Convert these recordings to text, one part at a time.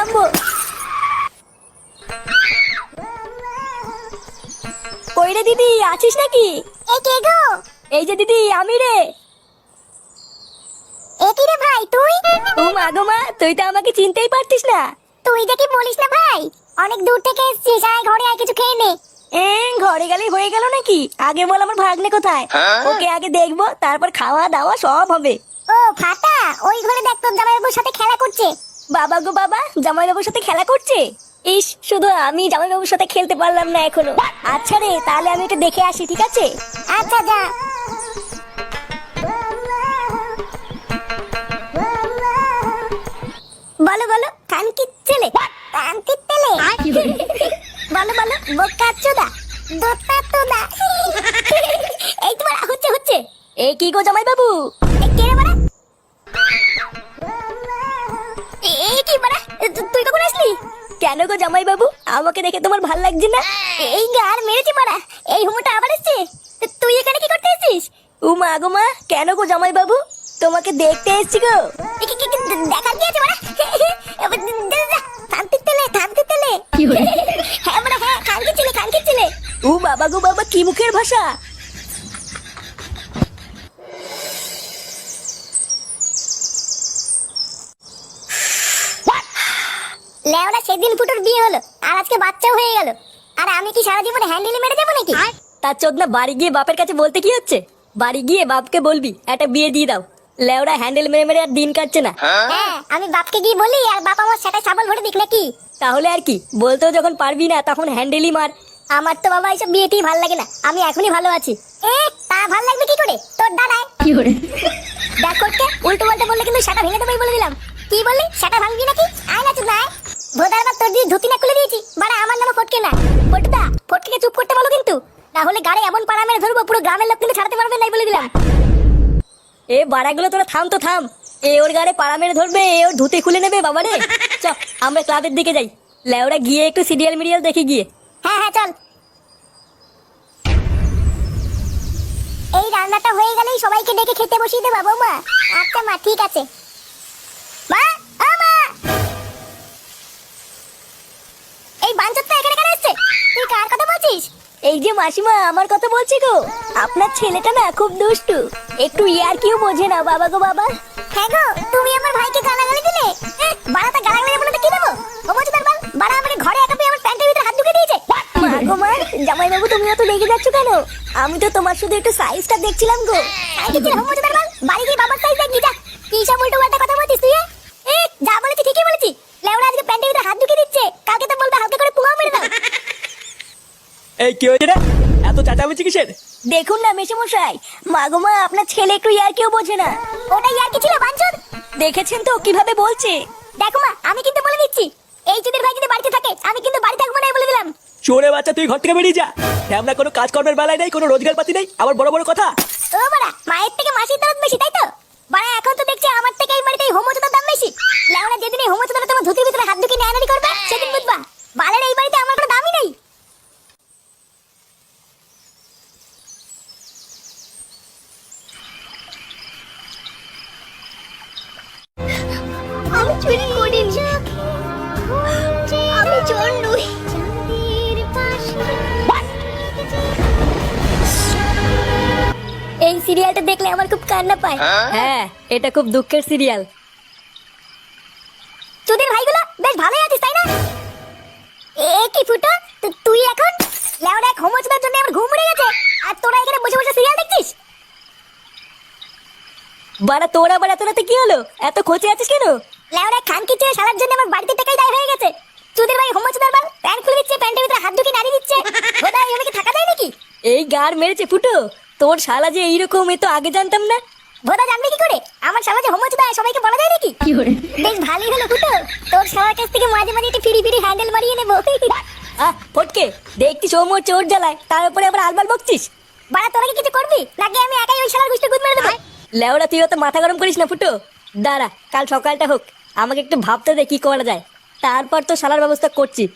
নামবো। কই রে দিদি, আছিস নাকি? এ কে গো? এই যে দিদি, আমি রে। এ কি রে ভাই তুই? ও মা গো মা, তুই তো আমাকে চিনতেই পারতিস না। তুই দেখি বলিস না ভাই, অনেক দূর থেকে এসেছিস, আয় ঘরে আয় কিছু খেয়ে নে। ঘরে গেলেই হয়ে গেল নাকি? আগে বল আমার ভাগ্নে কোথায়, ওকে আগে দেখবো, তারপর খাওয়া দাওয়া সব হবে। ও ফাটা, ওই ঘরে দেখ তোর জামাইবাবুর সাথে খেলা করছে। বাবা গো বাবা, জামাইবাবুর সাথে খেলা করছে? ইস, শুধু আমি জামাইবাবুর সাথে খেলতে পারলাম না এখনো। আচ্ছা রে, তাহলে আমি এটা দেখে আসি, ঠিক আছে? আচ্ছা যা। বলো বলো কানকির ছেলে, কানকির ছেলে। বলো বলো বোকা চোদা, দোতা তোদা। এই তোমার হচ্ছে হচ্ছে। এ কি গো জামাইবাবু? কে রে বাড়া? এই কি বাড়া, তুই কখন আসলি? কেন গো জামাইবাবু, আমাকে দেখে তোমার ভাল লাগছে না? এই গার মেরেছি বাড়া, এই হুমোটা আবার এসছে। তুই এখানে কি করতে এসেছিস? ও মা গো মা, কেন গো জামাইবাবু? তোমাকে দেখতে এসেছি গো। দেখার কি আছে বাড়া? থামতে তেলে, থামতে তেলে। হ্যাঁ বাড়া, হ্যাঁ কানকির ছেলে, কানকির ছেলে। ও বাবা গো বাবা, কি মুখের ভাষা! লেওরা সেদিন ফুটোর বিয়ে হলো, আর আজকে বাচ্চাও হয়ে গেল, আর আমি কি সারা জীবন হ্যান্ডেলে মেরে যাবো নাকি? তার চোদনা বাড়ি গিয়ে বাপের কাছে বলতে কি হচ্ছে? বাড়ি গিয়ে বাপকে বলবি একটা বিয়ে দিয়ে দাও। লেওরা হ্যান্ডেল মেরে মেরে আর দিন কাটছে না। হ্যাঁ, আমি বাপকে গিয়ে বলি, আর বাপ আমার সেটা সাবল ভরে দিক নাকি? তাহলে আর কি, বলতেও যখন পারবি না তখন হ্যান্ডেলই মার। আমার তো বাবা এইসব বিয়েতেই ভাল লাগে না, আমি এখনই ভালো আছি। তা ভাল লাগবে কি করে তোর দাদায়? কি করে? দেখ করতে উল্টো পাল্টা বললে কিন্তু সেটা ভেঙে দেবই বলে দিলাম। কি বললি, সেটা ভাঙবি নাকি? আয় না চুদ নাই, ভোদার বাপ তোর দিয়ে ধুতি না খুলে দিয়েছি বাড়া, আমার নামে ফটকে না। ফটদা, ফটকে চুপ করতে বলো কিন্তু, না হলে গাড়ি এমন পাড়া মেরে ধরবো পুরো গ্রামের লোক কিন্তু ছাড়াতে পারবে নাই বলে দিলাম। এ বাড়াগুলো তোরা থাম তো থাম। এ ওর গাড়ে পাড়া মেরে ধরবে, এ ওর ধুতে খুলে নেবে বাবা রে। চ, আমরা ক্লাবের দিকে যাই। লেওরা গিয়ে একটু সিরিয়াল মিরিয়াল দেখে গিয়ে। হ্যাঁ হ্যাঁ চল। এই রান্নাটা হয়ে গেলেই সবাইকে ডেকে খেতে বসিয়ে দেবো বৌমা। আচ্ছা মা, ঠিক আছে। মা, ও মা, এই বাঞ্চতটা এখানে কেন এসেছে? তুই কার কথা বলছিস? এই যে মাসিমা, আমার কথা বলছি গো। আপনার ছেলেটা না খুব দুষ্টু, একটু ইয়ার কিউ বোঝে না বাবা গো বাবা। হ্যাঁ গো, তুমি আমার ভাইকে গালাগালি দিলে। বাড়াটা গালাগালি বলে কি দেবো? ও মজুদার বাল, বাড়া আমাকে ঘরে একা পেয়ে আমার প্যান্টের ভিতরে হাত ঢুকে দিয়েছে। মা গো মা, জামাইবাবু তুমি অত রেগে যাচ্ছ কেন? আমি তো তোমার শুধু একটু সাইজটা দেখছিলাম গো। মজুদার বাল, বাড়ি গিয়ে বাবার সাইজ দেখবি যা। কি সব উল্টো পাল্টা কথা বলছিস তুই? যা বলেছি ঠিকই বলেছি। লেওড়া আজকে প্যান্টের ভিতরে হাত ঢুকে দিচ্ছে, কালকে তো বলবে হালকা করে পুঙাও মেরে দাও। এই কি হয়েছে রে, এত চেঁচামেচি কিসের? দেখুন না মেশামশাই, মা গো মা, আপনার ছেলে একটু ইয়ার কিউ বোঝে না। ওটা ইয়ার কি ছিল বাঞ্চদ? দেখেছেন তো কিভাবে বলছে। দেখো মা, আমি কিন্তু বলে দিচ্ছি, এই চুদির ভাই যদি বাড়িতে থাকে আমি কিন্তু বাড়ি থাকবো না বলে দিলাম। চোরে বাচ্চা, তুই ঘর থেকে বেরিয়ে যা। আমরা কোনো কাজকর্মের বেলায় নেই, কোনো রোজগার পাতি নেই, আবার বড় বড় কথা। ও বাড়া, মায়ের থেকে মাসির দরদ বেশি তাই তো? বাড়া এখন তো দেখছি আমার থেকে এই বাড়িতে হোমোচোদার দাম বেশি। লেওড়া যেদিন এই হোমোচোদারা তোমার ধুতির ভিতরে হাত ঢুকিয়ে নেয়ানারি করবে সেদিন বুঝবা বালের এই বাড়িতে আমার কোনো দামই নেই। আমি চুরি করিনি, আমি চোর নই। এই সিরিয়ালটা দেখলে আমার খুব কান্না পায়। হ্যাঁ, এটা খুব দুঃখের সিরিয়াল। চুদির ভাইগুলো বেশ ভালোই আছিস তাই না? কি ফুটো, তুই এখন লেওড়া এক হোমোচোদার জন্য আমার ঘুম উড়ে গেছে, আর তোরা এখানে বসে বসে সিরিয়াল দেখছিস? বাড়া তোরা বাড়া, তোরাতে কি হলো? এত খোঁচে আছিস কেন? লেওড়া খান কিচ্ছে সারার জন্য আমার বাড়িতে টাকাই দায় হয়ে গেছে। চুদির ভাই হোমোচোদার বাল প্যান্ট খুলে দিচ্ছে, প্যান্টের ভিতরে হাত ঢুকিয়ে নাড়িয়ে দিচ্ছে। বোধহয় এভাবে কি থাকা যায় নাকি? এই গার মেরেছে ফুটো, তোর শালা যে এইরকম, এ তো আগে জানতাম না। বোধা জানবি কি করে? আমার সমাজে হোমোচোদা সবাইকে বলা যায় নাকি? বেশ ভালোই হলো ফুটো, তোর সবার কাছ থেকে মাঝে মাঝে একটু ফিরি ফিরি হ্যান্ডেল মারিয়ে নেবো। ফটকে, দেখছি চৌমোর চোর জ্বালায়, তার উপরে আবার আলবাল বকছিস। বাড়া তোরা কি কিছু করবি নাকি আমি একাই ওই শালার গুষ্টি গুদ মেরে দেবো? লেওড়া তুই অত মাথা গরম করিস না ফুটো। দাঁড়া, কাল সকালটা হোক, আমাকে একটু ভাবতে দে কি করা যায়, তারপর তো শালার ব্যবস্থা করছি।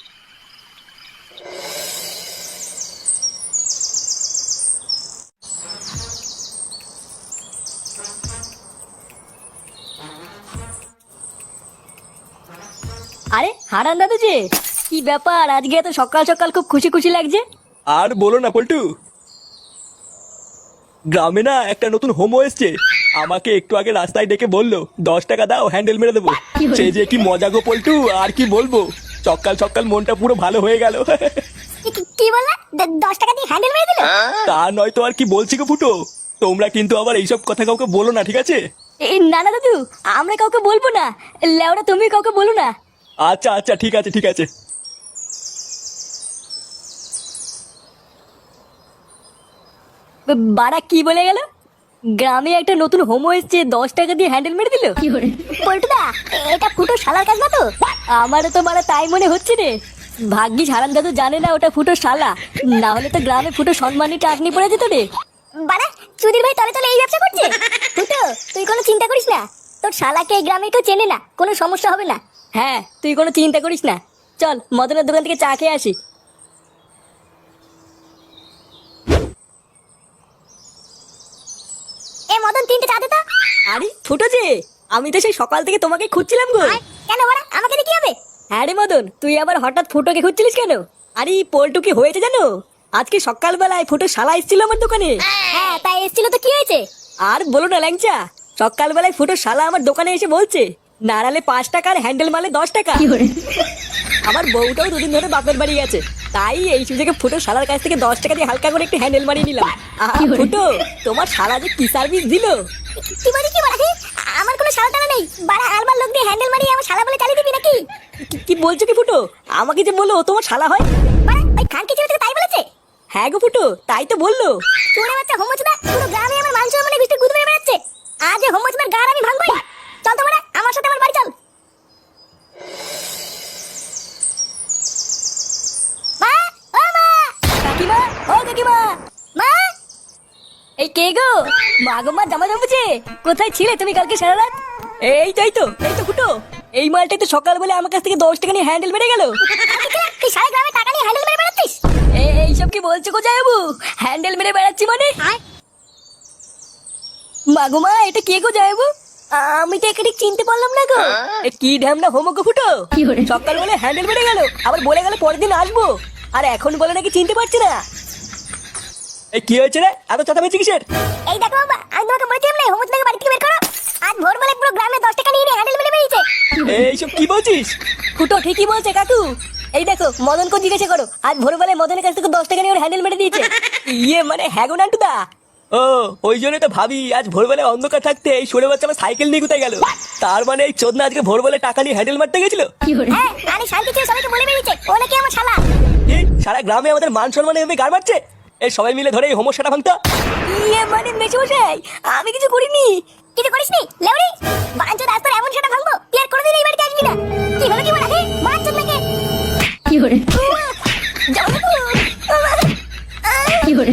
আরে হারান দাদু যে, কি ব্যাপার আজকে এত সকাল সকাল খুব খুশি খুশি লাগছে? আর বলো না পল্টু, গ্রামে না একটা নতুন হোমো এসছে। আমাকে একটু আগে রাস্তায় ডেকে বললো 10 টাকা দাও হ্যান্ডেল মেরে দেবো। সে যে কি মজা গো পল্টু, আর কি বলবো। সকাল সকাল মনটা পুরো ভালো হয়ে গেল। কি বললা? 10 টাকা দিয়ে হ্যান্ডেল মেরে দিল? তা নয় তো আর কি বলছি গো ফুটো। তোমরা কিন্তু আবার এইসব কথা কাউকে বলো না, ঠিক আছে? এই না না দাদু, আমরা কাউকে বলবো না। লেওরা তুমি কাউকে বলো না। আচ্ছা আচ্ছা, ঠিক আছে ঠিক আছে। বাড়া কি বলে গেল? গ্রামে একটা নতুন হোমো এসছে, 10 টাকা দিয়ে হ্যান্ডেল মেরে দিল। পল্টুদা, এটা ফুটো শালার কাজ না তো? আমারও তো বাড়া তাই মনে হচ্ছে রে। ভাগ্যিস হারান দাদু জানে না ওটা ফুটো শালা, না হলে তো গ্রামে ফুটো সম্মানী টাকনি পড়ে যেত রে। বাড়া, চুদির ভাই তলে তলে এই ব্যবসা করছে। ফুটো, তুই কোনো চিন্তা করিস না, তোর শালাকে এই গ্রামে কেউ চেনে না, কোনো সমস্যা হবে না। হ্যাঁ, তুই কোনো চিন্তা করিস না। চল মদনের দোকান থেকে চা খেয়ে আসি। এ মদন, 3টে চা দে তো। আরে ফুটো যে, আমি তো সেই সকাল থেকে তোমাকে খুঁজছিলাম গো। কেন বাড়া, আমাকে দিয়ে কি হবে? হ্যাঁ রে মদন, তুই আবার হঠাৎ ফুটোকে খুঁজছিলিস কেন? আরে পল্টু কি হয়েছে জানো? আজকে সকালবেলায় ফুটো শালা এসেছিল আমার দোকানে। হ্যাঁ, তাই এসেছিল তো কি হয়েছে? আর বলো না ল্যাংচা, সকালবেলায় ফুটো শালা আমার দোকানে এসে বলছে নাড়ালে 5 টাকা আর হ্যান্ডেল মারলে 10 টাকা। আমার বউটাও 2 দিন ধরে বাপের বাড়ি গেছে, তাই এই সুযোগে ফুটো শালার কাছ থেকে 10 টাকা দিয়ে হালকা করে একটু হ্যান্ডেল মারিয়ে নিলাম। ফুটো, তোমার শালা যে কি সার্ভিস দিল! কি বলি কি বাড়া? আমার কোনো শালা টালা নেই বাড়া, আলবার লোক দিয়ে হ্যান্ডেল মারিয়ে আমার শালা বলে চালিয়ে দিবি নাকি? কি বলছো কি ফুটো? আমাকে যে বললো ও তোমার শালা হয়। বাড়া, ওই খানকি ছেলে তোকে তাই বলেছে? হ্যাঁ গো ফুটো, তাই তো বললো। তোরে বাচ্চা হোমচদা, পুরো গ্রামে আমার মান সম্মানে বিস্তার গুদ মেরে বেড়াচ্ছে। আজ এই হোমচদার গার আমি ভাঙবই। চল তো বাড়া, আমার সাথে আমার বাড়ি চল। মা, ও মা, কাকিমা, ও কাকিমা! মা, এই কে গো? মা গো মা, জামা জমেছে। কোথায় ছিলে তুমি কালকে সারা রাত? এই তো ফুটো, এই মালটাই তো সকালবেলা আমার কাছ থেকে 10 টাকা নিয়ে হ্যান্ডেল মেরে গেল। তুই সারা গ্রামে টাকা নিয়ে হ্যান্ডেল মেরে বেড়াচ্ছিস? এইসব কি বলছো গো জামাইবাবু? হ্যান্ডেল মেরে বেড়াচ্ছি মানে? মা গো মা, এটা কে গো জামাইবাবু? আমি তো একে ঠিক চিনতে পারলাম না গো। এ কি ঢ্যামনা হোমো গো ফুটো, সকালবেলা হ্যান্ডেল মেরে গেল, আবার বলে গেল পরের দিন আসবো, আর এখন বলে নাকি চিনতে পারছি না। এই কি হয়েছে রে, এত চাতামেচি কিসের? এই দেখো বাবা, আমি তোমাকে বলেছিলাম না হোমচদাকে বাড়ি থেকে বের করো। আজ ভোরবেলায় পুরো গ্রামে 10 টাকা নিয়ে হ্যান্ডেল মেরে বেরিয়েছে। এইসব কি বলছিস? ফুটো ঠিকই বলছে কাকু। এই দেখো, মদনকে জিজ্ঞাসা করো, আজ ভোরবেলায় মদনের কাছ থেকে 10 টাকা নিয়ে ওর হ্যান্ডেল মেরে দিয়েছে। ইয়ে মানে হ্যাঁ গো নান্টুদা। ও, ওই জন্যই তো ভাবি আজ ভোরবেলায় অন্ধকার থাকতে এই সরে বাচ্চা আমার সাইকেল নিয়ে কোথায় গেল। তার মানে এই চোদনা আজকে ভোরবেলায় টাকা নিয়ে হ্যান্ডেল মারতে গেছিল। হ্যাঁ, আমি শান্তি ছেড়ে সবাইকে বলে বেরিয়েছে ও নাকি আমার শালা। কি, সারা গ্রামে আমাদের মান সম্মানে এভাবে গার মারছে? এই সবাই মিলে ধরে এই হোমোসাটা ভাঙতা। ইয়ে মানে মেশমশাই, আমি কিছু করিনি। কিছু করিসনি লেউড়ি? বাঞ্চোদ, আজ তোর এমন সেটা ভাঙবো তুই আর কোনোদিন এই বাড়িতে আসবি না। কি হলো কি বলা? বাঞ্চোদ নাকি? কি করে জামাইবাবু, কি করে